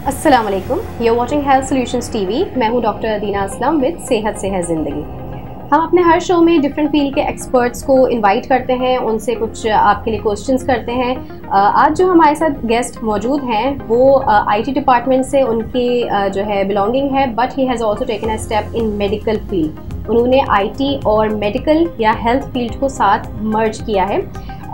अस्सलाम वालेकुम, you watching health solutions TV. मैं हूं डॉक्टर अदीना असलम विद सेहत से है ज़िंदगी। हम अपने हर शो में डिफरेंट फील्ड के एक्सपर्ट्स को इनवाइट करते हैं, उनसे कुछ आपके लिए क्वेश्चंस करते हैं। आज जो हमारे साथ गेस्ट मौजूद हैं वो आईटी डिपार्टमेंट से उनकी जो है बिलोंगिंग है, but he has also taken a step in medical field. उन्होंने आईटी और मेडिकल या हेल्थ फील्ड को साथ मर्ज किया है।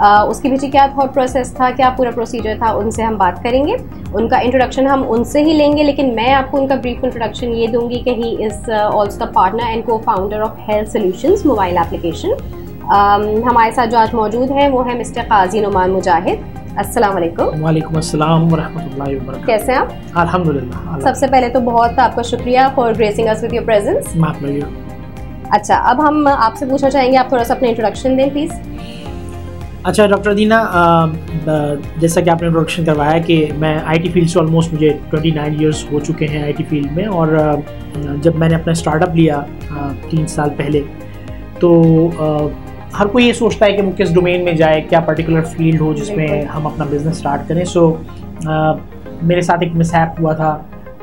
उसके पीछे क्या थॉट प्रोसेस था, क्या पूरा प्रोसीजर था, उनसे हम बात करेंगे। उनका इंट्रोडक्शन हम उनसे ही लेंगे, लेकिन मैं आपको उनका ब्रीफ इंट्रोडक्शन ये दूंगी कि he is also the partner and co founder of health solutions mobile application. हमारे साथ जो आज मौजूद हैं वो है मिस्टर काजी नुमान मुजाहिद। अस्सलाम वालेकुम। वालेकुम अस्सलाम व रहमतुल्लाहि व बरकातहू। कैसे हैं आप? अल्हम्दुलिल्लाह। सबसे पहले तो बहुत आपका शुक्रिया for gracing us with your presence. My pleasure. अच्छा, अब हम आपसे पूछना चाहेंगे, आप थोड़ा सा अपना इंट्रोडक्शन दें प्लीज़। अच्छा डॉक्टर दीना, जैसा कि आपने इंट्रोडक्शन करवाया कि मैं आईटी फील्ड से ऑलमोस्ट मुझे 29 इयर्स हो चुके हैं आईटी फील्ड में। और जब मैंने अपना स्टार्टअप लिया 3 साल पहले, तो हर कोई ये सोचता है कि वो किस डोमेन में जाए, क्या पर्टिकुलर फील्ड हो जिसमें हम अपना बिजनेस स्टार्ट करें। सो मेरे साथ एक मिसहैप हुआ था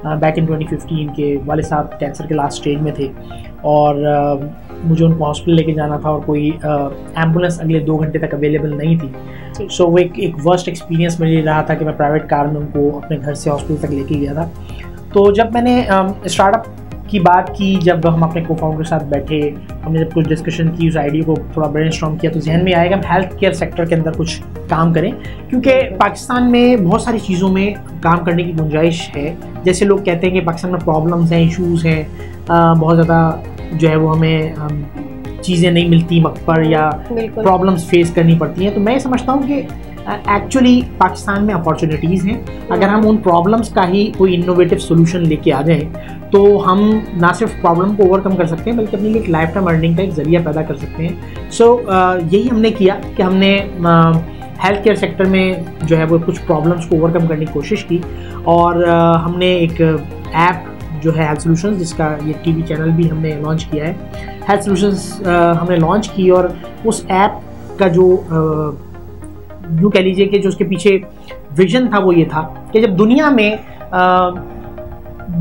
बैक इन 2015 के वाले साहब कैंसर के लास्ट स्टेज में थे और मुझे उनको हॉस्पिटल लेके जाना था और कोई एम्बुलेंस अगले 2 घंटे तक अवेलेबल नहीं थी। सो वो एक वर्स्ट एक्सपीरियंस मेरे लिए रहा था कि मैं प्राइवेट कार में उनको अपने घर से हॉस्पिटल तक लेके गया था। तो जब मैंने स्टार्टअप की बात की, जब हम अपने को फाउंडर के साथ बैठे, हमने जब कुछ डिस्कशन की, उस आइडिया को थोड़ा ब्रेनस्टॉर्म किया, तो जहन में आया कि हम हेल्थ केयर सेक्टर के अंदर कुछ काम करें, क्योंकि पाकिस्तान में बहुत सारी चीज़ों में काम करने की गुंजाइश है। जैसे लोग कहते हैं कि पाकिस्तान में प्रॉब्लम्स हैं, इशूज़ हैं, बहुत ज़्यादा जो है वो हमें चीज़ें नहीं मिलती वक्त पर या प्रॉब्लम्स फेस करनी पड़ती हैं। तो मैं समझता हूँ कि एक्चुअली पाकिस्तान में अपॉर्चुनिटीज़ हैं। अगर हम उन प्रॉब्लम्स का ही कोई इनोवेटिव सोल्यूशन लेके आ जाएं, तो हम ना सिर्फ प्रॉब्लम को ओवरकम कर सकते हैं बल्कि अपने लिए एक लाइफ टाइम अर्निंग का एक ज़रिया पैदा कर सकते हैं। सो यही हमने किया कि हमने हेल्थ केयर सेक्टर में जो है वो कुछ प्रॉब्लम्स को ओवरकम करने की कोशिश की और हमने एक ऐप जो है हेल्थ सॉल्यूशंस, जिसका ये टीवी चैनल भी हमने लॉन्च किया है, हेल्थ सॉल्यूशंस हमने लॉन्च की। और उस ऐप का जो यूँ कह लीजिए कि जो उसके पीछे विजन था वो ये था कि जब दुनिया में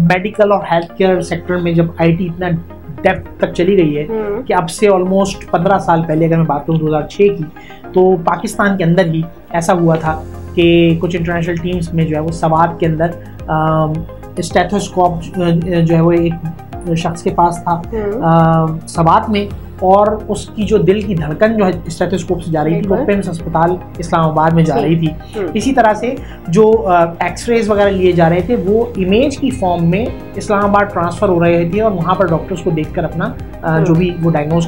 मेडिकल और हेल्थ केयर सेक्टर में जब आईटी इतना डेप्थ तक चली गई है कि अब से ऑलमोस्ट 15 साल पहले अगर मैं बात करूँ 2006 की, तो पाकिस्तान के अंदर ही ऐसा हुआ था कि कुछ इंटरनेशनल टीम्स में जो है वो सवात के अंदर स्टेथोस्कोप जो है वो एक शख्स के पास था सवात में, और उसकी जो दिल की धड़कन जो है स्टेथोस्कोप से जा रही थी वो पेम्स अस्पताल इस्लामाबाद में जा रही थी। इसी तरह से जो एक्सरेज वगैरह लिए जा रहे थे वो इमेज की फॉर्म में इस्लामाबाद ट्रांसफ़र हो रहे थे और वहाँ पर डॉक्टर्स को देखकर अपना जो भी वो डायग्नोज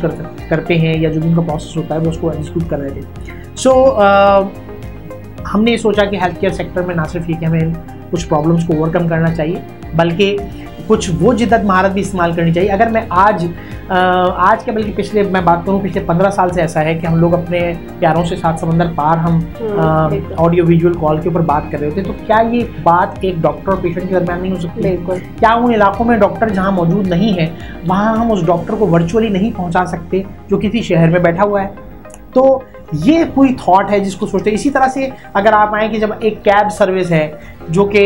करते हैं या जो भी उनका प्रोसेस होता है वो उसको एग्जीक्यूट कर रहे थे। सो हमने ये सोचा कि हेल्थ केयर सेक्टर में ना सिर्फ ये कि हमें कुछ प्रॉब्लम्स को ओवरकम करना चाहिए बल्कि कुछ वो जिद्दत महारत भी इस्तेमाल करनी चाहिए। अगर मैं आज के बल्कि पिछले मैं बात करूँ पिछले 15 साल से ऐसा है कि हम लोग अपने प्यारों से सात समंदर पार हम ऑडियो विजुअल कॉल के ऊपर बात कर रहे होते हैं, तो क्या ये बात एक डॉक्टर और पेशेंट के दरमियान नहीं हो सकती? बिल्कुल। क्या उन इलाकों में डॉक्टर जहाँ मौजूद नहीं है वहाँ हम उस डॉक्टर को वर्चुअली नहीं पहुँचा सकते जो किसी शहर में बैठा हुआ है? तो ये कोई थॉट है जिसको सोचते हैं। इसी तरह से अगर आप आएँ कि जब एक कैब सर्विस है जो कि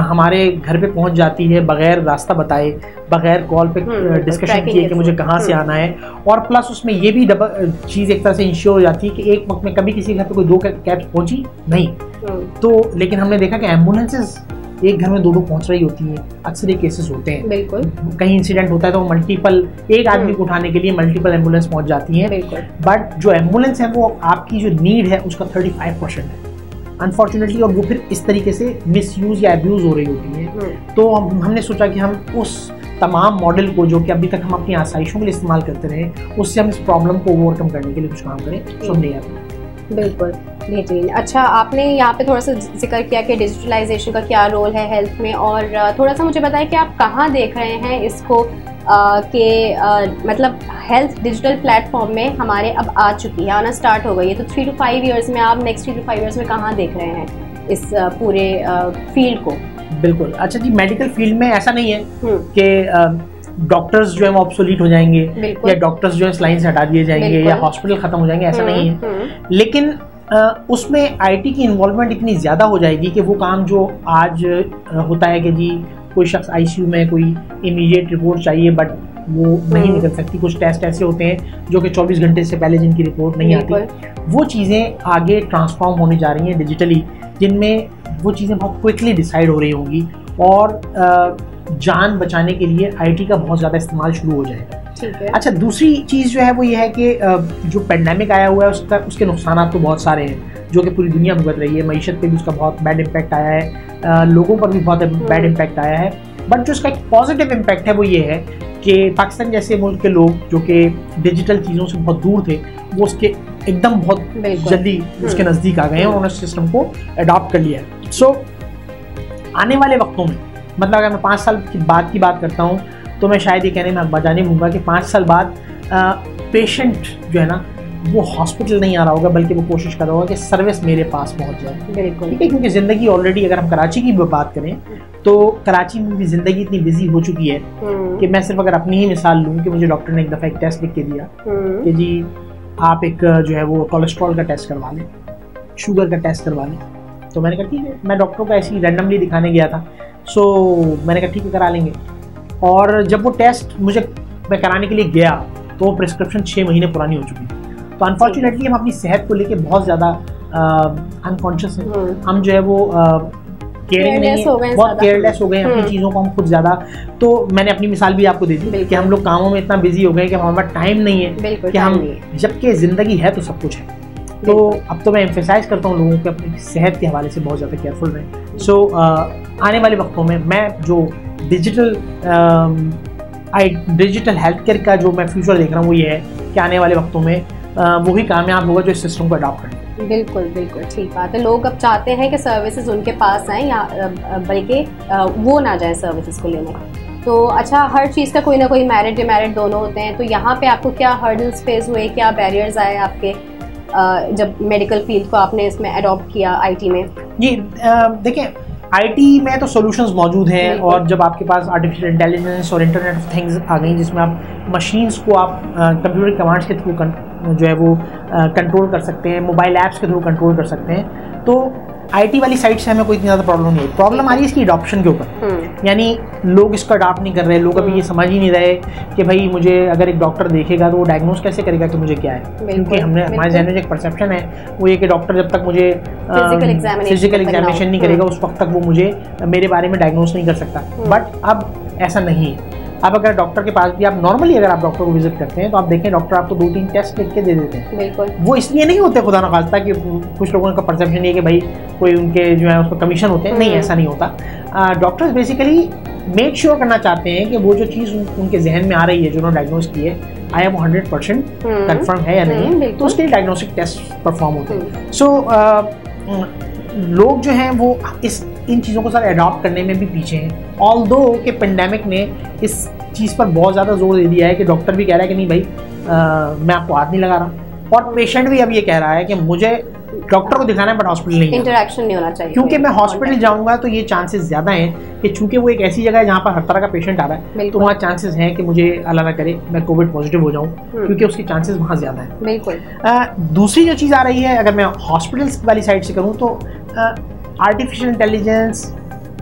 हमारे घर पे पहुंच जाती है बग़ैर रास्ता बताए, बग़ैर कॉल पे डिस्कशन किए कि मुझे कहाँ से आना है, और प्लस उसमें ये भी डबल चीज़ एक तरह से इंश्योर हो जाती है कि एक वक्त में कभी किसी घर पे कोई 2 कैब्स पहुंची नहीं। तो लेकिन हमने देखा कि एम्बुलेंसेज एक घर में 2-2 पहुंच रही होती हैं। अक्सर ये केसेस होते हैं, बिल्कुल, कहीं इंसिडेंट होता है तो मल्टीपल एक आदमी को उठाने के लिए मल्टीपल एम्बुलेंस पहुंच जाती हैं, बट जो एम्बुलेंस है वो आपकी जो नीड है उसका 35% है अनफॉर्चुनेटली, और वो फिर इस तरीके से मिसयूज़ या अब्यूज़ हो रही होती है। तो हमने सोचा कि हम उस तमाम मॉडल को जो कि अभी तक हम अपनी आसाइशों के लिए इस्तेमाल करते रहे, उससे हम इस प्रॉब्लम को ओवरकम करने के लिए कुछ काम करें। सुनने बिल्कुल बेहतरीन। अच्छा, आपने यहाँ पे थोड़ा सा जिक्र किया कि डिजिटलाइजेशन का क्या रोल है हेल्थ में, और थोड़ा सा मुझे बताएं कि आप कहाँ देख रहे हैं इसको कि मतलब हेल्थ डिजिटल प्लेटफॉर्म में हमारे अब आ चुकी है, आना स्टार्ट हो गई है, तो 3 to 5 ईयर्स में आप नेक्स्ट 3 to 5 ईयर्स में कहाँ देख रहे हैं इस पूरे फील्ड को? बिल्कुल। अच्छा जी, मेडिकल फील्ड में ऐसा नहीं है कि डॉक्टर्स जो है वो ऑब्सोलीट हो जाएंगे या डॉक्टर्स जो है लाइन से हटा दिए जाएंगे या हॉस्पिटल खत्म हो जाएंगे, ऐसा नहीं है। लेकिन उसमें आईटी की इन्वॉल्वमेंट इतनी ज़्यादा हो जाएगी कि वो काम जो आज होता है कि जी कोई शख्स आईसीयू में कोई इमीडिएट रिपोर्ट चाहिए बट वो नहीं निकल सकती, कुछ टेस्ट ऐसे होते हैं जो कि 24 घंटे से पहले जिनकी रिपोर्ट नहीं आती, वो चीज़ें आगे ट्रांसफॉर्म होने जा रही हैं डिजिटली, जिनमें वो चीज़ें बहुत क्विकली डिसाइड हो रही होंगी और जान बचाने के लिए आईटी का बहुत ज़्यादा इस्तेमाल शुरू हो जाएगा। अच्छा, दूसरी चीज़ जो है वो ये है कि जो पेंडेमिक आया हुआ है उसके नुकसान तो बहुत सारे हैं जो कि पूरी दुनिया भुगत रही है। मईशत पे भी उसका बहुत बैड इम्पैक्ट आया है, लोगों पर भी बहुत बैड इम्पैक्ट आया है, बट जो उसका एक पॉजिटिव इम्पैक्ट है वो ये है कि पाकिस्तान जैसे मुल्क के लोग जो कि डिजिटल चीज़ों से बहुत दूर थे वो उसके एकदम बहुत जल्दी उसके नज़दीक आ गए हैं और उन्होंने सिस्टम को अडॉप्ट कर लिया है। सो आने वाले वक्तों में, मतलब अगर मैं 5 साल की बात करता हूँ तो मैं शायद ये कहने में बजाने दूंगा कि 5 साल बाद पेशेंट जो है ना वो हॉस्पिटल नहीं आ रहा होगा, बल्कि वो कोशिश कर रहा होगा कि सर्विस मेरे पास पहुंच जाए। बिल्कुल, ठीक है, क्योंकि ज़िंदगी ऑलरेडी, अगर हम कराची की भी बात करें तो कराची में भी ज़िंदगी इतनी बिजी हो चुकी है कि मैं सिर्फ अगर अपनी ही मिसाल लूँ कि मुझे डॉक्टर ने एक दफ़ा एक टेस्ट लिख के दिया कि जी आप एक जो है वो कोलेस्ट्रॉल का टेस्ट करवा लें, शुगर का टेस्ट करवा लें। तो मैंने कहा ठीक है, मैं डॉक्टर को ऐसे ही रैंडमली दिखाने गया था, सो मैंने कहा ठीक है करा लेंगे। और जब वो टेस्ट मैं कराने के लिए गया तो वो प्रिस्क्रिप्शन 6 महीने पुरानी हो चुकी थी। तो अनफॉर्चुनेटली हम अपनी सेहत को लेके बहुत ज़्यादा अनकॉन्शियस हैं, हम जो है वो केयरिंग नहीं है, बहुत केयरलेस हो गए अपनी चीज़ों को हम खुद ज़्यादा। तो मैंने अपनी मिसाल भी आपको दे दी कि हम लोग कामों में इतना बिजी हो गए कि हमारे पास टाइम नहीं है कि हम, जबकि ज़िंदगी है तो सब कुछ है। तो अब तो मैं एम्फेसाइज करता हूँ लोगों को अपनी सेहत के हवाले से बहुत ज़्यादा केयरफुल रहें। सो आने वाले वक्तों में मैं जो डिजिटल हेल्थ केयर का जो मैं फ्यूचर देख रहा हूँ वो ये है कि आने वाले वक्तों में वही कामयाब होगा जो इस सिस्टम को अडॉप्ट करें। बिल्कुल बिल्कुल ठीक बात है। लोग अब चाहते हैं कि सर्विसेज उनके पास आएँ या बल्कि वो ना जाए सर्विसेज को लेने। तो अच्छा, हर चीज़ का कोई ना कोई मेरिट डिमेरिट दोनों होते हैं, तो यहाँ पे आपको क्या हर्डल्स फेस हुए, क्या बैरियर्स आए आपके जब मेडिकल फील्ड को आपने इसमें अडॉप्ट किया आईटी में? जी देखिए, आईटी में तो सॉल्यूशंस मौजूद हैं और जब आपके पास आर्टिफिशियल इंटेलिजेंस और इंटरनेट ऑफ थिंग्स आ गई जिसमें आप मशीन्स को आप कंप्यूटर कमांड्स के थ्रू जो है वो कंट्रोल कर सकते हैं, मोबाइल ऐप्स के थ्रू कंट्रोल कर सकते हैं, तो आईटी वाली साइड से हमें कोई इतनी ज़्यादा प्रॉब्लम नहीं है। प्रॉब्लम आ रही है इसकी अडॉप्शन के ऊपर, यानी लोग इसको अडॉप्ट नहीं कर रहे। लोग अभी ये समझ ही नहीं रहे कि भाई मुझे अगर एक डॉक्टर देखेगा तो वो डायग्नोज कैसे करेगा कि मुझे क्या है, क्योंकि हमारे जहन में एक परसेप्शन है वो ये कि डॉक्टर जब तक मुझे फिजिकल एग्जामिनेशन नहीं करेगा उस वक्त तक वो मुझे मेरे बारे में डायग्नोज नहीं कर सकता। बट अब ऐसा नहीं है। अब अगर डॉक्टर के पास भी आप नॉर्मली अगर आप डॉक्टर को विजिट करते हैं तो आप देखें डॉक्टर आपको 2-3 टेस्ट लिख के दे देते हैं। बिल्कुल, वो इसलिए नहीं होते खुदा ना खास्ता कि कुछ लोगों का परसेप्शन ये कि भाई कोई उनके जो है उसको कमीशन होते हैं, नहीं, ऐसा नहीं होता। डॉक्टर्स बेसिकली मेक श्योर करना चाहते हैं कि वो जो चीज़ उनके जहन में आ रही है जो उन्होंने डायग्नोज की है, आया वो 100% कन्फर्म है या नहीं, तो उसके लिए डायग्नोस्टिक टेस्ट परफॉर्म होते हैं। सो लोग जो हैं वो इन चीज़ों को सारे अडॉप्ट करने में भी पीछे हैं, ऑल्दो कि पेंडेमिक ने इस चीज़ पर बहुत ज़्यादा जोर दे दिया है कि डॉक्टर भी कह रहा है कि नहीं भाई मैं आपको हाथ नहीं लगा रहा, और पेशेंट भी अब ये कह रहा है कि मुझे डॉक्टर को दिखाना है बट हॉस्पिटल नहीं, इंटरेक्शन नहीं होना चाहिए, क्योंकि मैं हॉस्पिटल जाऊंगा तो ये चांसेस ज़्यादा हैं कि चूंकि वो एक ऐसी जगह है जहाँ पर हर तरह का पेशेंट आ रहा है, तो वहाँ चांसेस हैं कि मुझे अल्लाह ना करे मैं कोविड पॉजिटिव हो जाऊँ, क्योंकि उसकी चांसेस वहाँ ज़्यादा हैं। बिल्कुल। दूसरी जो चीज़ आ रही है, अगर मैं हॉस्पिटल्स वाली साइड से करूँ तो आर्टिफिशियल इंटेलिजेंस,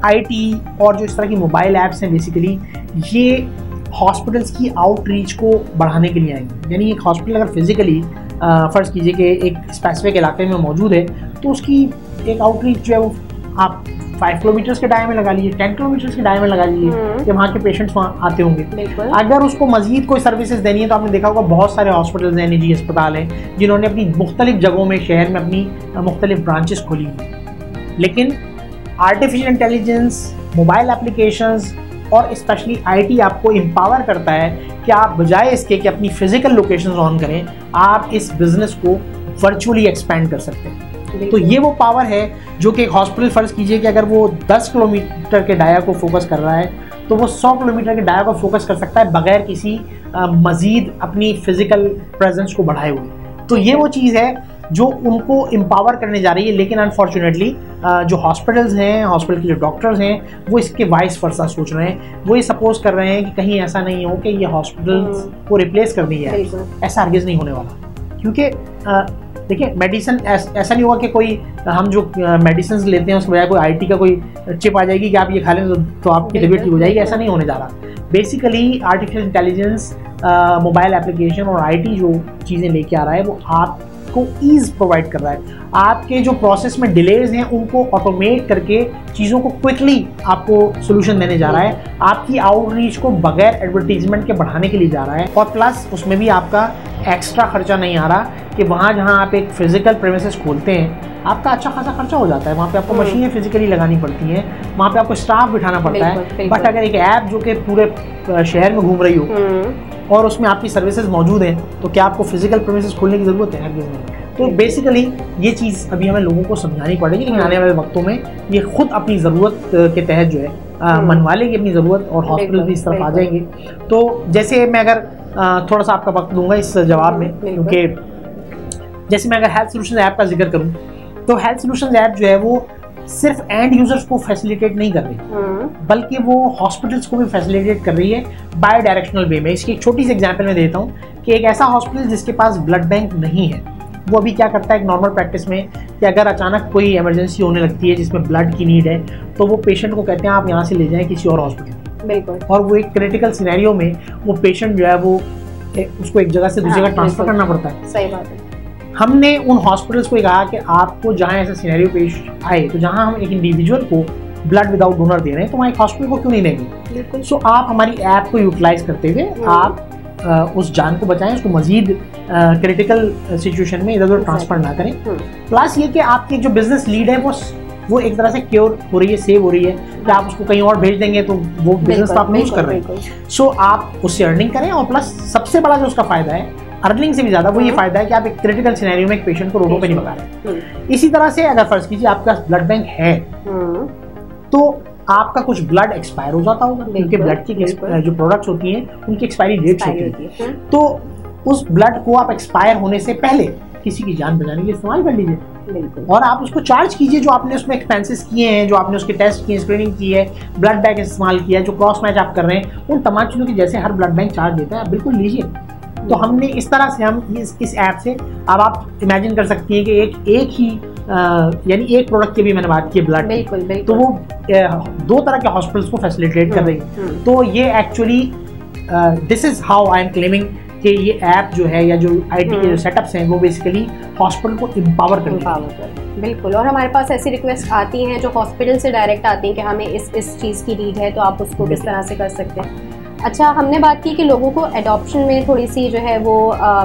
आईटी और जो इस तरह की मोबाइल ऐप्स हैं, बेसिकली ये हॉस्पिटल्स की आउटरीच को बढ़ाने के लिए आएंगे। यानी एक हॉस्पिटल अगर फिजिकली फ़र्ज़ कीजिए कि एक स्पेसिफिक इलाके में मौजूद है तो उसकी एक आउटरीच जो है वो आप 5 किलोमीटर्स के दायरे में लगा लीजिए, 10 किलोमीटर्स के दायरे में लगा लीजिए कि वहाँ के पेशेंट्स वहाँ आते होंगे। अगर उसको मजीद कोई सर्विसेज देनी है तो आपने देखा होगा बहुत सारे हॉस्पिटल्स हैं, निजी अस्पताल हैं जिन्होंने अपनी मुख्तलिफ जगहों में शहर में अपनी मुख्तलिफ ब्रांचेस खोली हैं। लेकिन आर्टिफिशियल इंटेलिजेंस, मोबाइल एप्लीकेशंस और स्पेशली आईटी आपको एम्पावर करता है कि आप बजाय इसके कि अपनी फिजिकल लोकेशंस ऑन करें, आप इस बिज़नेस को वर्चुअली एक्सपेंड कर सकते हैं। तो ये वो पावर है जो कि एक हॉस्पिटल फ़र्ज़ कीजिए कि अगर वो 10 किलोमीटर के डाया को फोकस कर रहा है तो वो 100 किलोमीटर के डाया को फोकस कर सकता है बगैर किसी मज़ीद अपनी फ़िज़िकल प्रेजेंस को बढ़ाए हुए। तो ये वो चीज़ है जो उनको एम्पावर करने जा रही है। लेकिन अनफॉर्चुनेटली जो हॉस्पिटल्स हैं, हॉस्पिटल के जो डॉक्टर्स हैं, वो इसके वाइस वर्सा सोच रहे हैं। वो ये सपोज कर रहे हैं कि कहीं ऐसा नहीं हो कि ये हॉस्पिटल्स को रिप्लेस कर दी है। ऐसा हरगिज़ नहीं होने वाला, क्योंकि देखिए मेडिसिन ऐसा नहीं होगा कि कोई हम जो मेडिसिन लेते हैं उसके बजाय कोई IT का कोई चिप आ जाएगी कि आप ये खा लें तो आपकी तबीयत ठीक हो जाएगी, ऐसा नहीं होने जा रहा। Basically artificial intelligence, mobile application और IT जो चीज़ें लेके आ रहा है वो आपको ईज़ प्रोवाइड कर रहा है। आपके जो प्रोसेस में डिलेज हैं उनको ऑटोमेट करके चीज़ों को क्विकली आपको सोल्यूशन देने जा रहा है। आपकी आउटरीच को बगैर एडवर्टीजमेंट के बढ़ाने के लिए जा रहा है। और प्लस उसमें भी आपका एक्स्ट्रा खर्चा नहीं आ रहा कि वहाँ जहाँ आप एक फिजिकल प्रेमिसेस खोलते हैं आपका अच्छा खासा खर्चा हो जाता है, वहाँ पे आपको मशीनें फिजिकली लगानी पड़ती हैं, वहाँ पे आपको स्टाफ बिठाना पड़ता है। बट अगर एक ऐप जो कि पूरे शहर में घूम रही हो और उसमें आपकी सर्विसेज मौजूद हैं तो क्या आपको फिजिकल प्रेमिसेस खोलने की ज़रूरत है? हरगिज़ नहीं। तो बेसिकली ये चीज़ अभी हमें लोगों को समझानी पड़ेगी, लेकिन आने वाले वक्तों में ये खुद अपनी ज़रूरत के तहत जो है मनवा लेंगे अपनी ज़रूरत और हॉस्पिटल भी इस तरफ आ जाएंगे। तो जैसे मैं अगर थोड़ा सा आपका वक्त दूंगा इस जवाब में, क्योंकि जैसे मैं अगर हेल्थ सोल्यूशन ऐप का जिक्र करूँ तो हेल्थ सोल्यूशन ऐप जो है वो सिर्फ एंड यूजर्स को फैसिलिटेट नहीं कर रही बल्कि वो हॉस्पिटल्स को भी फैसिलिटेट कर रही है बाय डायरेक्शनल वे में। इसकी एक छोटी सी एग्जांपल मैं देता हूँ कि एक ऐसा हॉस्पिटल जिसके पास ब्लड बैंक नहीं है वो अभी क्या करता है एक नॉर्मल प्रैक्टिस में कि अगर अचानक कोई इमरजेंसी होने लगती है जिसमें ब्लड की नीड है तो वो पेशेंट को कहते हैं आप यहाँ से ले जाएं किसी और हॉस्पिटल। बिल्कुल। और वो एक क्रिटिकल सिनेरियो में वो पेशेंट जो है वो उसको एक जगह से दूसरी जगह ट्रांसफर करना पड़ता है। सही बात है। हमने उन हॉस्पिटल्स को कहा कि आपको जहाँ ऐसा सिनेरियो पेश आए तो जहाँ हम एक इंडिविजुअल को ब्लड विदाउट डोनर दे रहे हैं तो वहाँ एक हॉस्पिटल को क्यों नहीं देंगे। सो आप हमारी ऐप को यूटिलाइज करते हुए आप उस जान को बचाएं, उसको मजीद क्रिटिकल सिचुएशन में इधर उधर ट्रांसफर ना करें। प्लस ये कि आपकी जो बिजनेस लीड है वो एक तरह से क्योर हो रही है, सेव हो रही है कि आप उसको कहीं और भेज देंगे तो वो बिजनेस आप लूज कर रहे हैं। सो आप उससे अर्निंग करें और प्लस सबसे बड़ा जो उसका फायदा है अर्निंग से भी ज्यादा वो ये फायदा है कि आप एक क्रिटिकल सिनेरियो में एक पेशेंट को रोडों पे नहीं भगा रहे। इसी तरह से अगर फर्ज कीजिए आपका ब्लड बैंक है तो आपका कुछ ब्लड एक्सपायर हो जाता होगा क्योंकि ब्लड की जो प्रोडक्ट्स होती हैं उनकी एक्सपायरी डेट्स होती है, तो उस ब्लड को आप एक्सपायर होने से पहले किसी की जान बचाने के लिए इस्तेमाल कर लीजिए और आप उसको चार्ज कीजिए जो आपने उसमें एक्सपेंसेस किए हैं, जो आपने उसके टेस्ट किए, स्क्रीनिंग की है, ब्लड बैंक इस्तेमाल किया है, जो क्रॉस मैच आप कर रहे हैं, उन तमाम चीज़ों की जैसे हर ब्लड बैंक चार्ज देता है आप बिल्कुल लीजिए। तो हमने इस तरह से हम इस ऐप से अब आप इमेजिन कर सकती हैं कि एक ही यानी एक प्रोडक्ट की भी मैंने बात की ब्लड, तो वो दो तरह के हॉस्पिटल्स को फैसिलिटेट कर रही है। तो ये actually this is how I am claiming कि ये ऐप जो है या जो IT के जो सेटअप्स हैं वो बेसिकली हॉस्पिटल को एम्पावर करते हैं। बिल्कुल। और हमारे पास ऐसी रिक्वेस्ट आती हैं जो हॉस्पिटल से डायरेक्ट आती हैं कि हमें इस चीज़ की नीड है तो आप उसको किस तरह से कर सकते हैं। अच्छा, हमने बात की कि लोगों को एडॉप्शन में थोड़ी सी जो है वो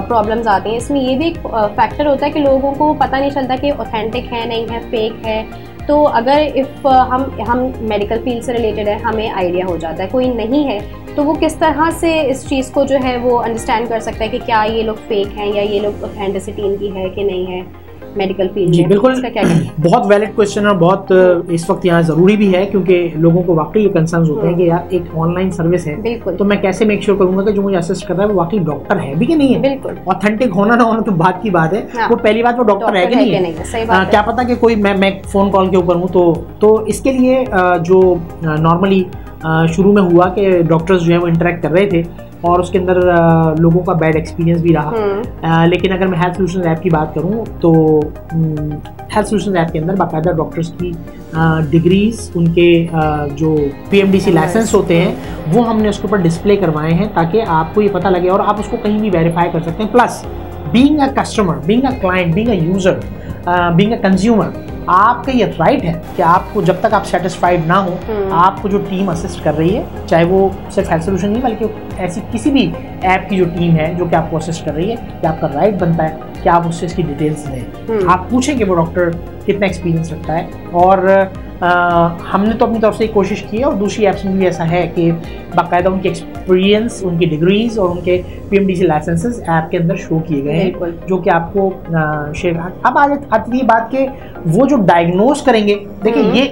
प्रॉब्लम्स आती हैं। इसमें ये भी एक फैक्टर होता है कि लोगों को पता नहीं चलता कि ऑथेंटिक है नहीं है, फेक है। तो अगर इफ़ हम मेडिकल फील्ड से रिलेटेड है, हमें आइडिया हो जाता है, कोई नहीं है तो वो किस तरह से इस चीज़ को जो है वो अंडरस्टैंड कर सकता है कि क्या ये लोग फेक हैं या ये लोग ऑथेंटिसिटी इनकी है कि नहीं है मेडिकल फील्ड जी। में। बिल्कुल, बहुत वैलिड क्वेश्चन और बहुत इस वक्त यहाँ ज़रूरी भी है क्योंकि लोगों को वाकई ये कंसर्न्स होते हैं कि यार एक ऑनलाइन सर्विस है तो मैं कैसे मेक श्योर करूंगा कि जो मुझे असिस्ट कर रहा है वो वाकई डॉक्टर है भी कि नहीं है। बिल्कुल। ऑथेंटिक होना ना होना तो बात की बात है। हाँ। वो पहली बात वो डॉक्टर है कि नहीं है। क्या पता कि कोई मैं फ़ोन कॉल के ऊपर हूँ तो इसके लिए जो नॉर्मली शुरू में हुआ कि डॉक्टर्स जो है वो इंटरेक्ट कर रहे थे और उसके अंदर लोगों का बैड एक्सपीरियंस भी रहा। लेकिन अगर मैं हेल्थ सोल्यूशन ऐप की बात करूं तो हेल्थ सोल्यूशन ऐप के अंदर बाकायदा डॉक्टर्स की डिग्रीज, उनके जो PMDC लाइसेंस होते हैं वो हमने उसके ऊपर डिस्प्ले करवाए हैं ताकि आपको ये पता लगे और आप उसको कहीं भी वेरीफाई कर सकते हैं। Plus being a customer, being a client, being a user, being a consumer, आपका ये राइट है कि आपको जब तक आप सेटिस्फाइड ना हो आपको जो टीम असिस्ट कर रही है, चाहे वो सिर्फ हेल्थ सोल्यूशन नहीं बल्कि ऐसी किसी भी ऐप की जो टीम है जो कि आपको असिस्ट कर रही है, कि आपका राइट बनता है कि आप उससे इसकी डिटेल्स लें। आप पूछें कि वो डॉक्टर कितना एक्सपीरियंस रखता है। और हमने तो अपनी तरफ से कोशिश की है और दूसरी ऐप्स में भी ऐसा है कि बाकायदा उनके एक्सपीरियंस, उनकी डिग्रीज और उनके PMDC लाइसेंसेस ऐप के अंदर शो किए गए हैं जो कि आपको शेयर। अब आती है बात के वो जो डायग्नोज करेंगे, देखिए ये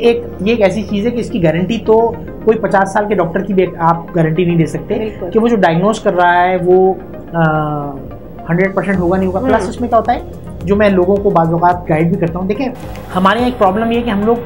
एक ऐसी चीज़ है कि इसकी गारंटी तो कोई 50 साल के डॉक्टर की भी आप गारंटी नहीं दे सकते कि वो जो डायग्नोज कर रहा है वो 100% होगा नहीं होगा। प्लस इसमें क्या होता है जो मैं लोगों को बाज़ औक़ात गाइड भी करता हूँ, देखिए हमारे यहाँ एक प्रॉब्लम ये है कि हम लोग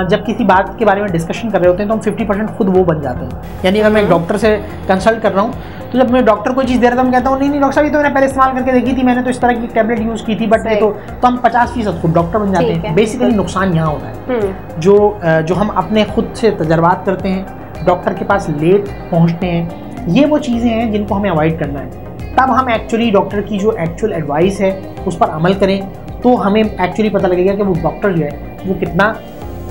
जब किसी बात के बारे में डिस्कशन कर रहे होते हैं तो हम 50% खुद वो बन जाते हैं। यानी अगर मैं एक डॉक्टर से कंसल्ट कर रहा हूँ तो जब मैं डॉक्टर कोई चीज़ दे रहा था, मैं कहता हूँ नहीं डॉक्टर साहब ये तो मैंने पहले इस्तेमाल करके देखी थी, मैंने तो इस तरह की टैबलेट यूज़ की थी, बट ये तो हम 50% खुद डॉक्टर बन जाते हैं। बेसिकली नुकसान यहाँ होता है जो हम अपने खुद से तजर्बात करते हैं, डॉक्टर के पास लेट पहुँचते हैं, ये वो चीज़ें हैं जिनको हमें अवॉइड करना है। तब हम एक्चुअली डॉक्टर की जो एक्चुअल एडवाइस है उस पर अमल करें तो हमें एक्चुअली पता लगेगा कि वो डॉक्टर जो है वो कितना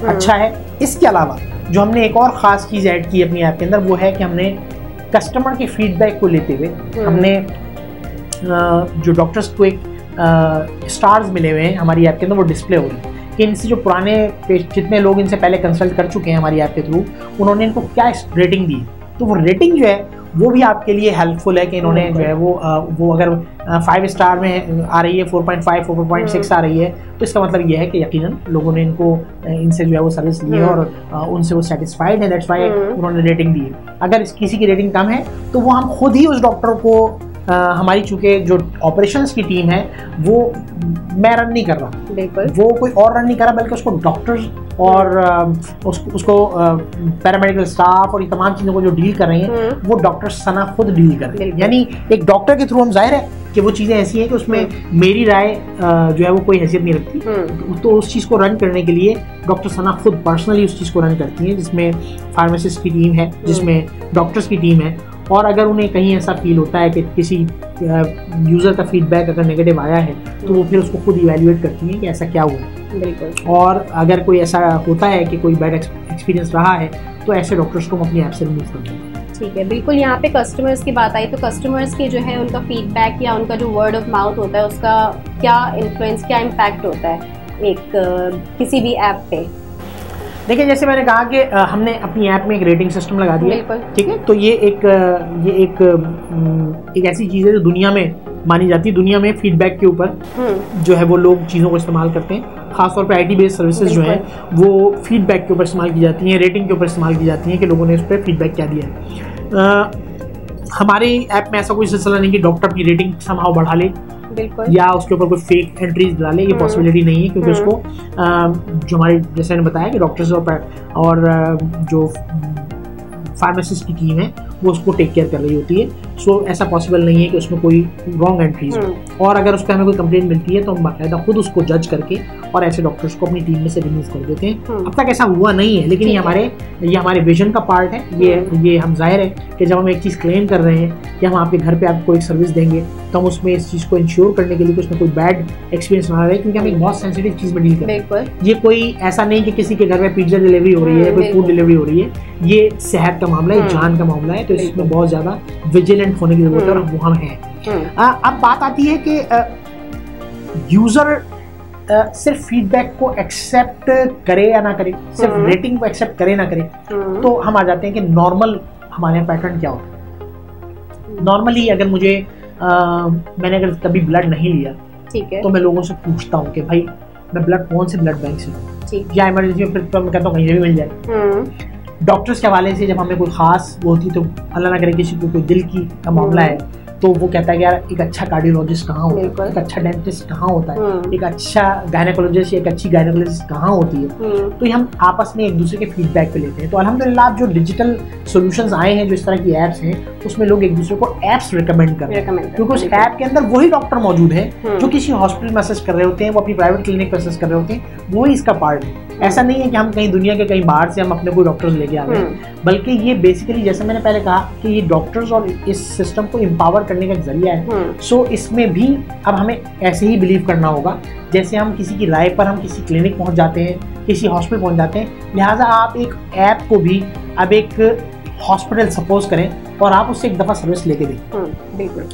अच्छा है। इसके अलावा जो हमने एक और ख़ास चीज़ ऐड की अपनी ऐप के अंदर वो है कि हमने कस्टमर के फीडबैक को लेते हुए हमने जो डॉक्टर्स को एक स्टार्स मिले हुए हैं हमारी ऐप के अंदर, वो डिस्प्ले हो रही है कि इनसे जो पुराने जितने लोग इनसे पहले कंसल्ट कर चुके हैं हमारी ऐप के थ्रू, उन्होंने इनको क्या रेटिंग दी। तो वो रेटिंग जो है वो भी आपके लिए हेल्पफुल है कि इन्होंने जो है वो अगर 5 स्टार में आ रही है, 4.5 4.6 आ रही है, तो इसका मतलब ये है कि यकीनन लोगों ने इनसे जो है वो सर्विस ली है और उनसे वो सेटिस्फाइड है, दैट्स व्हाई उन्होंने रेटिंग दी है। अगर किसी की रेटिंग कम है तो वो हम खुद ही उस डॉक्टर को हमारी चूँकि जो ऑपरेशंस की टीम है वो मैं रन नहीं कर रहा, बिल्कुल वो कोई और रन नहीं कर रहा, बल्कि उसको डॉक्टर्स और उसको पैरामेडिकल स्टाफ और ये तमाम चीज़ों को जो डील कर रहे हैं वो डॉक्टर सना खुद डील कर रहे हैं। यानी एक डॉक्टर के थ्रू हम जाहिर है कि वो चीज़ें ऐसी हैं कि उसमें मेरी राय जो है वो कोई हैसियत नहीं रखती। तो उस चीज़ को रन करने के लिए डॉक्टर सना खुद पर्सनली उस चीज़ को रन करती हैं, जिसमें फार्मासिस्ट की टीम है, जिसमें डॉक्टर्स की टीम है। और अगर उन्हें कहीं ऐसा फील होता है कि किसी यूज़र का फीडबैक अगर नेगेटिव आया है तो वो फिर उसको खुद इवैल्यूएट करती हैं कि ऐसा क्या हुआ है। बिल्कुल। और अगर कोई ऐसा होता है कि कोई बैड एक्सपीरियंस रहा है तो ऐसे डॉक्टर्स को हम अपनी ऐप से रिमूव करते हैं। ठीक है, बिल्कुल। यहाँ पे कस्टमर्स की बात आई तो कस्टमर्स के जो है उनका फीडबैक या उनका जो वर्ड ऑफ माउथ होता है उसका क्या इन्फ्लुएंस, क्या इम्पैक्ट होता है एक किसी भी ऐप पे? देखिए, जैसे मैंने कहा कि हमने अपनी ऐप में एक रेटिंग सिस्टम लगा दिया, ठीक है। तो ये एक ऐसी चीज़ है जो दुनिया में मानी जाती है। दुनिया में फीडबैक के ऊपर जो है वो लोग चीज़ों को इस्तेमाल करते हैं। खासतौर पे IT बेस्ड सर्विसेज जो हैं वो फीडबैक के ऊपर इस्तेमाल की जाती हैं, रेटिंग के ऊपर इस्तेमाल की जाती हैं कि लोगों ने उस पर फीडबैक क्या दिया है। हमारी ऐप में ऐसा कोई सिलसिला नहीं कि डॉक्टर अपनी रेटिंग समहाउ बढ़ा ले या उसके ऊपर कोई फेक एंट्रीज डाले, ये पॉसिबिलिटी नहीं है, क्योंकि उसको जो हमारे जैसे मैंने बताया कि डॉक्टर्स और जो फार्मासिस्ट की टीम है वो उसको टेक केयर कर रही होती है। सो ऐसा पॉसिबल नहीं है कि उसमें कोई रॉन्ग एंट्रीज हो। और अगर उस पर हमें कोई कंप्लेंट मिलती है तो हम बाकायदा खुद उसको जज करके और ऐसे डॉक्टर्स को अपनी टीम में से रिमूव कर देते हैं। अब तक ऐसा हुआ नहीं है, लेकिन ये हमारे विजन का पार्ट है। ये हम जाहिर है कि जब हम एक चीज़ क्लेम कर रहे हैं कि हम आपके घर पे आपको एक सर्विस देंगे तो हम उसमें इस चीज़ को इंश्योर करने के लिए उसमें कोई बैड एक्सपीरियंस ना रहे, क्योंकि हम एक बहुत सेंसिटिव चीज़ में डील कर रहे हैं। ये कोई ऐसा नहीं कि किसी के घर में पिज्जा डिलीवरी हो रही है, कोई फूड डिलीवरी हो रही है। ये सेहत का मामला है, जान का मामला है, तो इसमें बहुत ज़्यादा विजिलेंट होने की जरूरत है और वो हम हैं। अब बात आती है कि यूज़र सिर्फ फीडबैक को एक्सेप्ट करे या ना करे, सिर्फ रेटिंग को एक्सेप्ट करे ना करे, तो हम आ जाते हैं कि नॉर्मल हमारे यहाँ पैटर्न क्या होता है। नॉर्मली अगर मुझे मैंने अगर कभी ब्लड नहीं लिया, ठीक है, तो मैं लोगों से पूछता हूँ कि भाई मैं ब्लड कौन से ब्लड बैंक से लूँ, या इमरजेंसी में फिर तो मैं कहता हूँ कहीं से भी मिल जाए। डॉक्टर्स के हवाले से जब हमें कोई खास वो होती तो अल्लाह ना करे किसी को कोई दिल की का मामला है तो वो कहता है कि यार एक अच्छा कार्डियोलॉजिस्ट कहाँ होता है, एक अच्छा डेंटिस्ट कहाँ होता है, एक अच्छा गायनेकोलॉजिस्ट या एक अच्छी गायनेकोलॉजिस्ट कहाँ होती है। तो हम आपस में एक दूसरे के फीडबैक पे लेते हैं। तो अल्हम्दुलिल्लाह जो डिजिटल सॉल्यूशंस आए हैं, जो इस तरह की ऐप्स हैं, उसमें लोग एक दूसरे को ऐप्स रिकमेंड कर रहे हैं, क्योंकि उस ऐप के अंदर वही डॉक्टर मौजूद है जो किसी हॉस्पिटल में असेस कर रहे होते हैं, वो अपनी प्राइवेट क्लिनिक पर असेस कर रहे होते हैं, वही इसका पार्ट है। ऐसा नहीं है कि हम कहीं दुनिया के कहीं बाहर से हम अपने कोई डॉक्टर्स लेके आ गए, बल्कि ये बेसिकली जैसे मैंने पहले कहा कि ये डॉक्टर्स और इस सिस्टम को एम्पावर करने का एक जरिया है। सो इसमें भी अब हमें ऐसे ही बिलीव करना होगा जैसे हम किसी की राय पर हम किसी क्लिनिक पहुंच जाते हैं, किसी हॉस्पिटल पहुंच जाते हैं। लिहाजा आप एक ऐप को भी अब एक हॉस्पिटल सपोज करें और आप उससे एक दफ़ा सर्विस लेके देखें। बिल्कुल।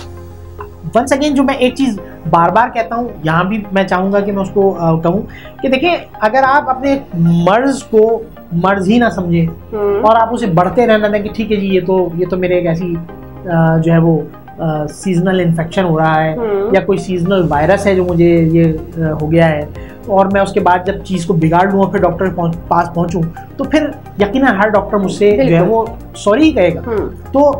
वंस अगेन जो मैं एक चीज़ बार बार कहता हूँ, यहाँ भी मैं चाहूँगा कि मैं उसको कहूँ कि देखिए, अगर आप अपने मर्ज को मर्ज ही ना समझें और आप उसे बढ़ते रहना दें कि ठीक है जी ये तो मेरे एक ऐसी जो है वो सीजनल इन्फेक्शन हो रहा है या कोई सीजनल वायरस है जो मुझे ये हो गया है, और मैं उसके बाद जब चीज़ को बिगाड़ लूँ और फिर डॉक्टर के पास पहुँचूँ तो फिर यकीनन हर डॉक्टर मुझसे जो है वो सॉरी ही कहेगा। तो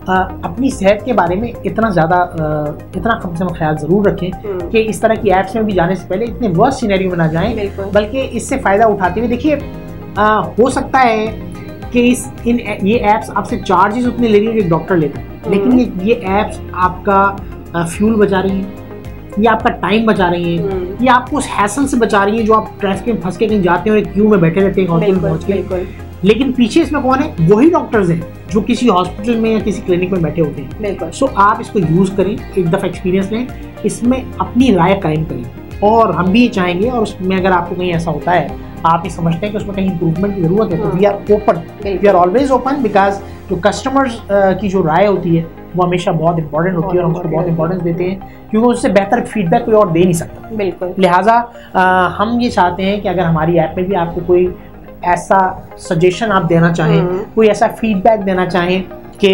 अपनी सेहत के बारे में इतना कम से कम ख्याल ज़रूर रखें कि इस तरह की ऐप्स में भी जाने से पहले इतने वर्स्ट सिनेरियो में ना जाएं, बल्कि इससे फ़ायदा उठाते हुए देखिए हो सकता है कि ये ऐप्स आपसे चार्जेस उतने ले रही है जो एक डॉक्टर लेता है, लेकिन ये ऐप्स आपका फ्यूल बचा रही है, ये आपका टाइम बचा रही है, ये आपको उस हैसल से बचा रही है जो आप ट्रैफिक में फंस के कहीं जाते हैं और क्यू में बैठे रहते हैं हॉस्पिटल पहुंच के। लेकिन पीछे इसमें कौन है? वही डॉक्टर्स हैं जो किसी हॉस्पिटल में या किसी क्लिनिक में बैठे होते हैं। सो आप इसको यूज करें, एक दफा एक्सपीरियंस लें, इसमें अपनी राय कायम करें। और हम भी ये चाहेंगे, और उसमें अगर आपको कहीं ऐसा होता है, आप ये समझते हैं कि उसमें कहीं इंप्रूवमेंट की जरूरत है, तो we are open, we are always open, because जो कस्टमर्स की जो राय होती है वो हमेशा बहुत इंपॉर्टेंट होती है और हम उसको बहुत इंपॉर्टेंस देते हैं, क्योंकि उससे बेहतर फीडबैक कोई और दे नहीं सकता। बिल्कुल। लिहाजा हम ये चाहते हैं कि अगर हमारी ऐप में भी आपको कोई ऐसा सजेशन आप देना चाहें, कोई ऐसा फीडबैक देना चाहें कि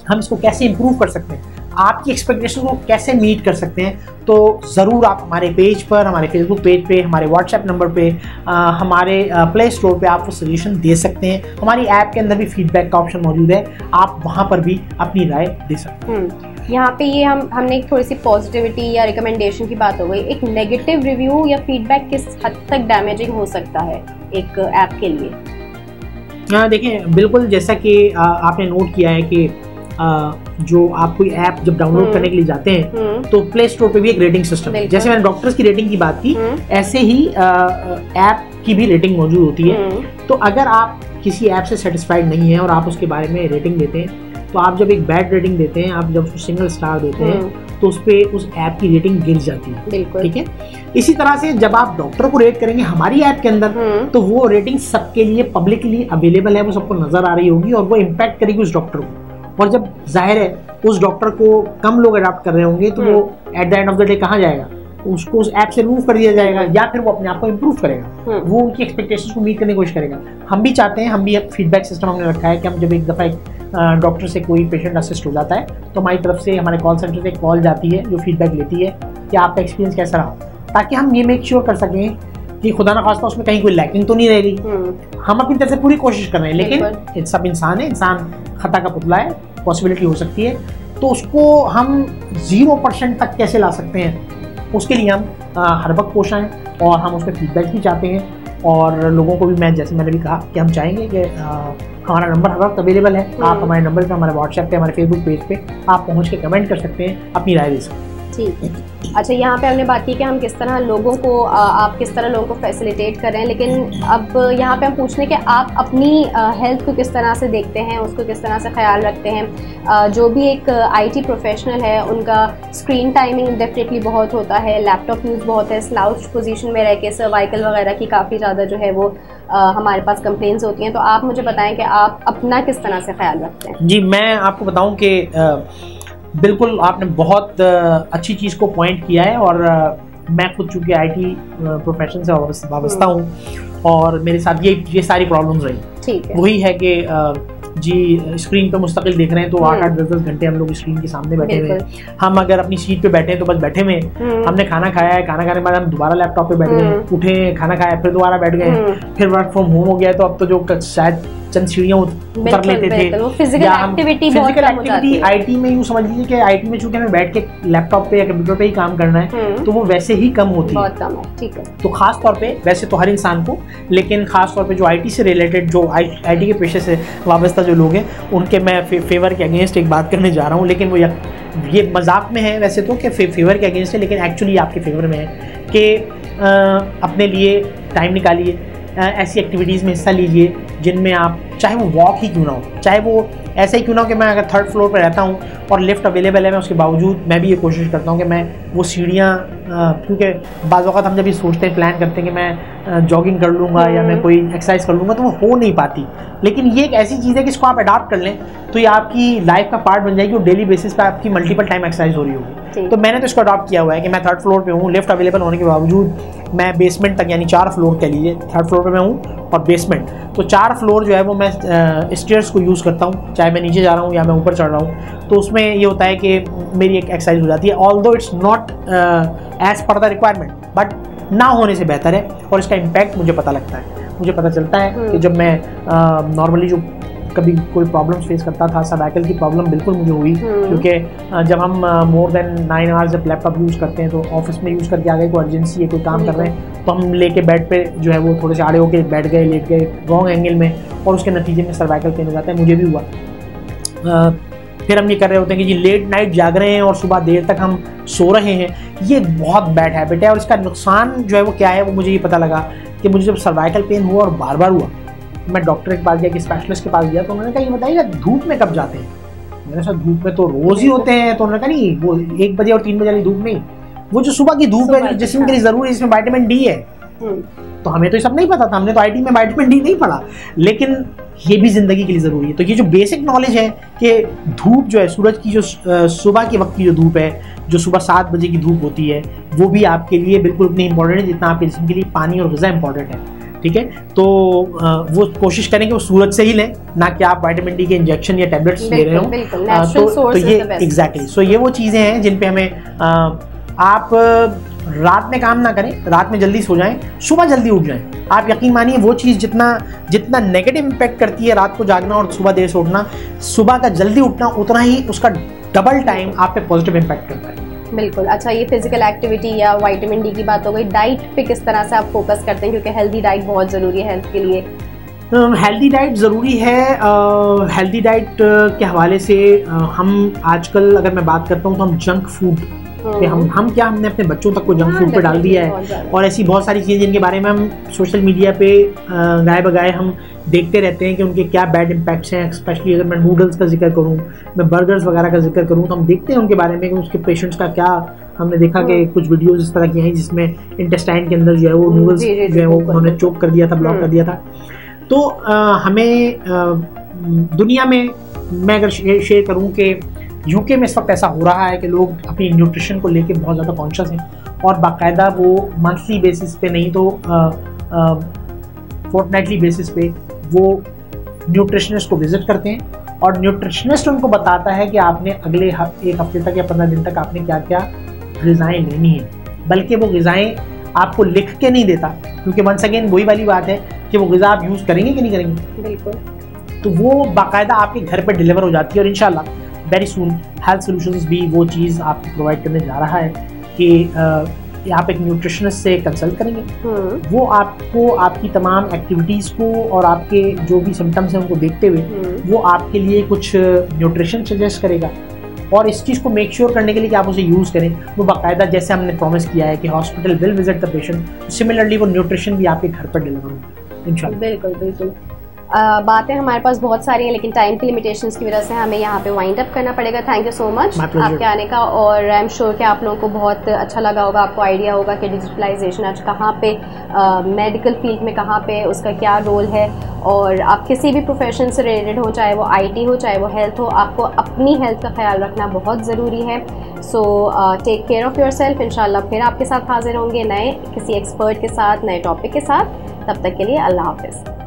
हम इसको कैसे इम्प्रूव कर सकते हैं, आपकी एक्सपेक्टेशन को कैसे मीट कर सकते हैं, तो ज़रूर आप हमारे पेज पर, हमारे फेसबुक पेज पे, हमारे व्हाट्सएप नंबर पे, हमारे प्ले स्टोर पे आप वो सजेशन दे सकते हैं। हमारी ऐप के अंदर भी फीडबैक का ऑप्शन मौजूद है, आप वहाँ पर भी अपनी राय दे सकते हैं। यहाँ पे ये हमने एक थोड़ी सी पॉजिटिविटी या रिकमेंडेशन की बात हो गई, एक नेगेटिव रिव्यू या फीडबैक किस हद तक डैमेजिंग हो सकता है एक ऐप के लिए? देखिए, बिल्कुल जैसा कि आपने नोट किया है कि जो आप कोई ऐप जब डाउनलोड करने के लिए जाते हैं तो प्ले स्टोर पे भी एक रेटिंग सिस्टम है। जैसे मैंने डॉक्टर्स की रेटिंग की बात की, ऐसे ही ऐप की भी रेटिंग मौजूद होती है। तो अगर आप किसी ऐप से सेटिस्फाइड नहीं है और आप उसके बारे में रेटिंग देते हैं, तो आप जब एक बैड रेटिंग देते हैं, आप जब उसको सिंगल स्टार देते हैं, तो उस पर उस ऐप की रेटिंग गिर जाती है। ठीक है। इसी तरह से जब आप डॉक्टर को रेट करेंगे हमारी ऐप के अंदर, तो वो रेटिंग सबके लिए पब्लिकली अवेलेबल है, वो सबको नजर आ रही होगी और वो इम्पैक्ट करेगी उस डॉक्टर को। और जब जाहिर है उस डॉक्टर को कम लोग अडॉप्ट कर रहे होंगे, तो वो at the end of the day कहाँ जाएगा? उसको उस ऐप से रिमूव कर दिया जाएगा, या फिर वो अपने आप को इम्प्रूव करेगा, वो उनकी एक्सपेक्टेशंस को मीट करने की कोशिश करेगा। हम भी चाहते हैं, हम भी फीडबैक सिस्टम हमने रखा है कि हम जब एक दफ़ा एक डॉक्टर से कोई पेशेंट असिस्ट हो जाता है, तो हमारी तरफ से, हमारे कॉल सेंटर से एक कॉल जाती है जो फीडबैक लेती है कि आपका एक्सपीरियंस कैसा रहा, ताकि हम ये मेक श्योर कर सकें कि खुदा ना खास्ता उसमें कहीं कोई लैकिंग तो नहीं रह रही। हम अपनी तरफ से पूरी कोशिश कर रहे हैं, लेकिन सब इंसान है, इंसान खता का पुतला है, पॉसिबिलिटी हो सकती है, तो उसको हम 0% तक कैसे ला सकते हैं, उसके लिए हम हर वक्त कोशिश हैं और हम उस पर फीडबैक भी चाहते हैं। और लोगों को भी जैसे मैंने भी कहा कि हम चाहेंगे कि हमारा नंबर हर वक्त अवेलेबल है, आप हमारे नंबर पे, हमारे व्हाट्सएप पे, हमारे फेसबुक पेज पे आप पहुंच के कमेंट कर सकते हैं, अपनी राय दे सकते हैं। ठीक है। अच्छा, यहाँ पे हमने बात की कि हम किस तरह लोगों को, आप किस तरह लोगों को फैसिलिटेट कर रहे हैं, लेकिन अब यहाँ पे हम पूछ रहे हैं कि आप अपनी हेल्थ को किस तरह से देखते हैं, उसको किस तरह से ख्याल रखते हैं। जो भी एक IT प्रोफेशनल है, उनका स्क्रीन टाइमिंग डेफिनेटली बहुत होता है, लैपटॉप यूज़ बहुत है, स्लाउच पोजीशन में रह के सर्वाइकल वगैरह की काफ़ी ज़्यादा जो है वो हमारे पास कंप्लेंट्स होती हैं। तो आप मुझे बताएं कि आप अपना किस तरह से ख्याल रखते हैं? जी, मैं आपको बताऊँ कि बिल्कुल आपने बहुत अच्छी चीज़ को पॉइंट किया है, और मैं खुद चूँकि IT प्रोफेशन से वाबस्ता हूँ और मेरे साथ ये सारी प्रॉब्लम्स रही। ठीक है। वही है कि जी, स्क्रीन पे मुस्तकिल देख रहे हैं, तो 8-8, 10-10 घंटे हम लोग स्क्रीन के सामने बैठे हुए हैं। हम अगर अपनी सीट पे बैठे हैं तो बस बैठे हुए हैं, हमने खाना खाया है, खाना खाने के बाद हम दोबारा लैपटॉप पे बैठ गए, उठे, खाना खाया, फिर दोबारा बैठ गए, फिर वर्क फ्रॉम होम हो गया, तो अब तो जो शायद चंद सीढ़ियाँ उतर लेते थे, फिजिकल एक्टिविटी IT में यूँ समझ लीजिए कि IT में चूंकि हमें बैठ के लैपटॉप पे या कंप्यूटर पे ही काम करना है, तो वो वैसे ही कम होती है, ठीक है। तो खास तौर पे, वैसे तो हर इंसान को, लेकिन खास तौर पे जो IT से रिलेटेड, जो IT के पेशे से वाबस्ता जो लोग हैं, उनके मैं फेवर के अगेंस्ट एक बात करने जा रहा हूँ, लेकिन वो ये मजाक में है वैसे तो, कि फेवर के अगेंस्ट है, लेकिन एक्चुअली आपके फेवर में है कि अपने लिए टाइम निकालिए, ऐसी एक्टिविटीज़ में हिस्सा लीजिए जिनमें आप, चाहे वो वॉक ही क्यों ना हो, चाहे वो ऐसा ही क्यों ना हो कि मैं अगर 3rd फ्लोर पर रहता हूँ और लिफ्ट अवेलेबल है, मैं उसके बावजूद मैं भी ये कोशिश करता हूँ कि मैं वो सीढ़ियाँ, क्योंकि बाज़ वक़्त हम जब ये सोचते हैं, प्लान करते हैं कि मैं जॉगिंग कर लूँगा या मैं कोई एक्सरसाइज कर लूँगा, तो वो हो नहीं पाती। लेकिन ये एक ऐसी चीज़ है कि इसको आप अडॉप्ट कर लें तो ये आपकी लाइफ का पार्ट बन जाएगी और डेली बेसिस पे आपकी मल्टीपल टाइम एक्सरसाइज हो रही होगी। तो मैंने तो इसको अडॉप्ट किया हुआ है कि मैं 3rd फ्लोर पे हूँ, लिफ्ट अवेलेबल होने के बावजूद मैं बेसमेंट तक, यानी 4 फ्लोर कह लीजिए, 3rd फ्लोर पे मैं हूँ और बेसमेंट, तो 4 फ्लोर जो है वो मैं स्टेयर्स को यूज़ करता हूँ, चाहे मैं नीचे जा रहा हूँ या मैं ऊपर चढ़ रहा हूँ। तो उसमें ये होता है कि मेरी एक एक्सरसाइज हो जाती है, although it's not as per the requirement, but ना होने से बेहतर है, और इसका इम्पैक्ट मुझे पता लगता है। मुझे पता चलता है कि जब मैं नॉर्मली जो कभी कोई प्रॉब्लम फेस करता था, सर्वाइकल की प्रॉब्लम बिल्कुल मुझे हुई, क्योंकि जब हम मोर देन 9 आवर्स जब लैपटॉप यूज़ करते हैं तो ऑफिस में यूज़ करके आ गए, कोई अर्जेंसी है, कोई काम कर रहे हैं, तो हम लेके बेड पे जो है वो थोड़े से आड़े होके बैठ गए, लेट गए रॉन्ग एंगल में, और उसके नतीजे में सर्वाइकल पेन हो जाता है। मुझे भी हुआ। फिर हम ये कर रहे होते हैं कि जी लेट नाइट जाग रहे हैं और सुबह देर तक हम सो रहे हैं, ये बहुत बैड हैबिट है। और इसका नुकसान जो है वो क्या है, वो मुझे ये पता लगा कि मुझे जब सर्वाइकल पेन हुआ और बार बार हुआ, मैं डॉक्टर के पास गया, कि स्पेशलिस्ट के पास गया, तो उन्होंने कहा ये बताइए धूप में कब जाते हैं? मैंने कहा धूप में तो रोज़ ही होते हैं। तो उन्होंने कहा नहीं, वो 1 बजे और 3 बजे वाली धूप नहीं, वो जो सुबह की धूप है जिस्म के लिए ज़रूरी है, इसमें विटामिन डी है। तो हमें तो ये सब नहीं पता था, हमने तो आईटी में विटामिन डी नहीं पढ़ा, लेकिन ये भी ज़िंदगी के लिए ज़रूरी है। तो ये जो बेसिक नॉलेज है कि धूप जो है, सूरज की जो सुबह के वक्त की जो धूप है, जो सुबह 7 बजे की धूप होती है, वो भी आपके लिए बिल्कुल उतनी इंपॉर्टेंट है जितना आपके जिस्म के लिए पानी और ग़िज़ा इंपॉर्टेंट है। ठीक है, तो वो कोशिश करें कि वो सूरज से ही लें, ना कि आप विटामिन डी के इंजेक्शन या टैबलेट्स ले रहे हो। तो ये एग्जैक्टली, सो ये वो चीज़ें हैं जिन पे हमें आप रात में काम ना करें, रात में जल्दी सो जाएं, सुबह जल्दी उठ जाएं। आप यकीन मानिए वो चीज़ जितना नेगेटिव इम्पैक्ट करती है रात को जागना और सुबह देर से उठना, सुबह का जल्दी उठना उतना ही उसका डबल टाइम आप पे पॉजिटिव इम्पैक्ट करता है। बिल्कुल। अच्छा, ये फिजिकल एक्टिविटी या विटामिन डी की बात हो गई, डाइट पे किस तरह से आप फोकस करते हैं, क्योंकि हेल्दी डाइट बहुत ज़रूरी है हेल्थ के लिए? हेल्दी डाइट ज़रूरी है। हेल्दी डाइट के हवाले से हम आजकल अगर मैं बात करता हूँ तो हम जंक फूड पे हमने अपने बच्चों तक को जंक फूड पे डाल दिया है, और ऐसी बहुत सारी चीज़ें जिनके बारे में हम सोशल मीडिया पे गाए बगाए हम देखते रहते हैं कि उनके क्या बैड इम्पैक्ट्स हैं। स्पेशली अगर मैं नूडल्स का जिक्र करूँ, मैं बर्गर्स वगैरह का जिक्र करूँ, तो हम देखते हैं उनके बारे में कि उसके पेशेंट्स का क्या, हमने देखा कि कुछ वीडियोज़ इस तरह की हैं जिसमें इंटेस्टाइन के अंदर जो है वो नूडल्स जो है वो उन्होंने चोक कर दिया था, ब्लॉक कर दिया था। तो हमें दुनिया में मैं अगर शेयर करूँ कि यूके में इस वक्त ऐसा हो रहा है कि लोग अपनी न्यूट्रिशन को लेके बहुत ज़्यादा कॉन्शियस हैं, और बाकायदा वो मंथली बेसिस पे नहीं तो फोर्टनाइटली बेसिस पे वो न्यूट्रिशनिस्ट को विज़िट करते हैं, और न्यूट्रिशनिस्ट उनको बताता है कि आपने अगले 1 हफ्ते तक या 15 दिन तक आपने क्या क्या ग़िज़ाएँ लेनी है। बल्कि वो ग़िज़ाएँ आपको लिख के नहीं देता, क्योंकि वंस अगेन वही वाली बात है कि वो ग़िज़ा आप यूज़ करेंगे कि नहीं करेंगे। बिल्कुल। तो वो बाकायदा आपके घर पर डिलीवर हो जाती है, और इंशाल्लाह वेरी सून हेल्थ सॉल्यूशंस भी वो चीज़ आपको प्रोवाइड करने जा रहा है कि आप एक न्यूट्रिशनिस्ट से कंसल्ट करेंगे, वो आपको आपकी तमाम एक्टिविटीज़ को और आपके जो भी सिम्टम्स हैं उनको देखते हुए वो आपके लिए कुछ न्यूट्रिशन सजेस्ट करेगा, और इस चीज़ को मेक श्योर करने के लिए कि आप उसे यूज़ करें, वो बाकायदा जैसे हमने प्रॉमिस किया है कि hospital will visit the patient, similarly वो न्यूट्रिशन भी आपके घर पर डिलीवर होगा इंशाल्लाह। बिल्कुल बिल्कुल। बातें हमारे पास बहुत सारी हैं, लेकिन टाइम की लिमिटेशंस की वजह से हमें यहाँ पे वाइंड अप करना पड़ेगा। थैंक यू सो मच आपके आने का, और आई एम श्योर कि आप लोगों को बहुत अच्छा लगा होगा, आपको आइडिया होगा कि डिजिटलाइजेशन आज कहाँ पे मेडिकल फील्ड में कहाँ पे उसका क्या रोल है, और आप किसी भी प्रोफेशन से रिलेटेड हो, चाहे वो IT हो चाहे वो हेल्थ हो, आपको अपनी हेल्थ का ख्याल रखना बहुत ज़रूरी है। So take care of yourself. इंशाल्लाह फिर आपके साथ हाजिर होंगे नए किसी एक्सपर्ट के साथ, नए टॉपिक के साथ। तब तक के लिए अल्लाह हाफ़िज़।